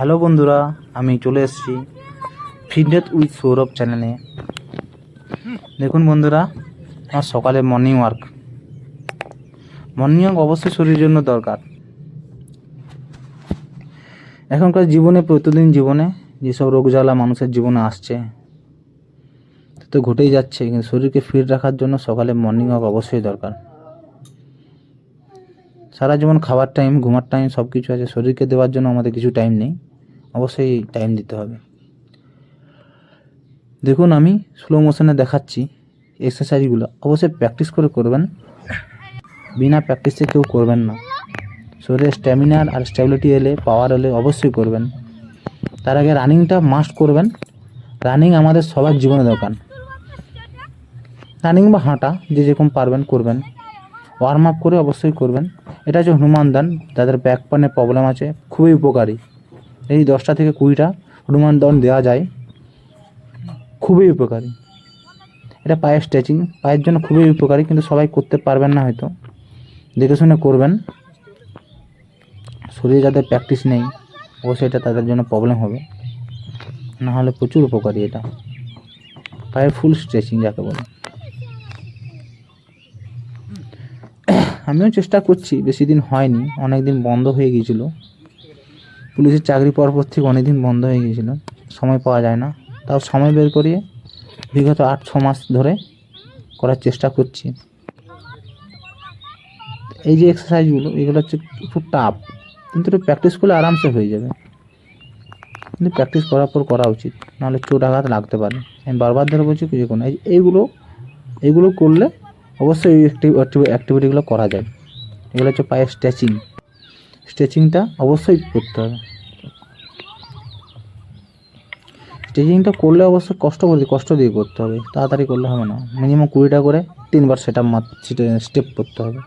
Hello বন্ধুরা, আমি চলে এসেছি ফিটনেস উইথ সৌরভ চ্যানেলে। দেখুন বন্ধুরা, আমার সকালে মর্নিং ওয়াক অবশ্যই শরীরের জন্য দরকার। এখনকার জীবনে, প্রতিদিন জীবনে যেসব রোগ জ্বালা মানুষের জীবনে আসছে তো ঘটেই যাচ্ছে, কিন্তু শরীরকে ফিট রাখার জন্য সকালে মর্নিং ওয়াক অবশ্যই দরকার। সারা জীবন খাবার টাইম, ঘুমার টাইম সব কিছু আছে, শরীরকে দেওয়ার জন্য আমাদের কিছু টাইম নেই, অবশ্যই টাইম দিতে হবে। দেখুন, আমি স্লো মোশনে দেখাচ্ছি এক্সারসাইজগুলো, অবশ্যই প্র্যাকটিস করে করবেন, বিনা প্র্যাকটিসে কেউ করবেন না। শরীরে স্ট্যামিনার আর স্টেবিলিটি এলে, পাওয়ার এলে অবশ্যই করবেন। তার আগে রানিংটা মাস্ট করবেন। রানিং আমাদের সবার জীবনে দরকার। রানিং বা হাঁটা যে যেরকম পারবেন করবেন, ওয়ার্ম আপ করে অবশ্যই করবেন। এটা হচ্ছে হনুমান দান, যাদের ব্যাক পেনের প্রবলেম আছে খুবই উপকারী। এই 10টা থেকে 20টা হনুমান দান দেওয়া যায়, খুবই উপকারী। এটা পায়ের স্ট্রেচিং, পায়ের জন্য খুবই উপকারী, কিন্তু সবাই করতে পারবেন না, হয়তো দেখে শুনে করবেন। শরীরে যাদের প্র্যাকটিস নেই অবশ্যই এটা তাদের জন্য প্রবলেম হবে, না হলে প্রচুর উপকারী এটা। পায়ের ফুল স্ট্রেচিং যাকে বলে। আমিও চেষ্টা করছি, বেশি দিন হয়নি, অনেক দিন বন্ধ হয়ে গিয়েছিল। পুলিশের চাকরি পর থেকে অনেক দিন বন্ধ হয়ে গিয়েছিল, সময় পাওয়া যায় না। তাও সময় বের করিয়ে বিগত 8-6 মাস ধরে করার চেষ্টা করছি। এই যে এক্সারসাইজগুলো, এগুলো হচ্ছে একটু টাফ, কিন্তু একটু প্র্যাকটিস করলে আরামসে হয়ে যাবে। কিন্তু প্র্যাকটিস করার পর করা উচিত, নাহলে চোট আঘাত লাগতে পারে। আমি বারবার ধরে বলছি কিছু কোনো এইগুলো করলে অবশ্যই এই অ্যাক্টিভিটিগুলো করা যায়। এগুলো হচ্ছে পায়ের স্ট্রেচিংটা অবশ্যই করতে হবে। স্ট্রেচিংটা করলে অবশ্যই কষ্ট দিয়ে করতে হবে, তাড়াতাড়ি করলে হবে না। মিনিমাম 20টা করে 3বার স্টেপ করতে হবে।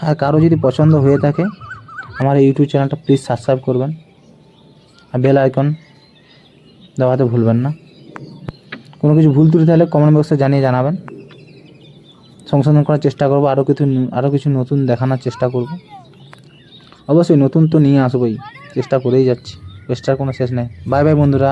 আর কারো যদি পছন্দ হয়ে থাকে, আমার এই ইউটিউব চ্যানেলটা প্লিজ সাবস্ক্রাইব করবেন, আর বেল আইকন দেওয়াতে ভুলবেন না। কোনো কিছু ভুল ত্রুটি থাকলে কমেন্ট বক্সে জানাবেন, সংশোধন করার চেষ্টা করবো। আরও কিছু নতুন দেখানোর চেষ্টা করব। অবশ্যই নতুন তো নিয়ে আসবোই, চেষ্টা করেই যাচ্ছি, চেষ্টার কোনো শেষ নেই। বাই বাই বন্ধুরা।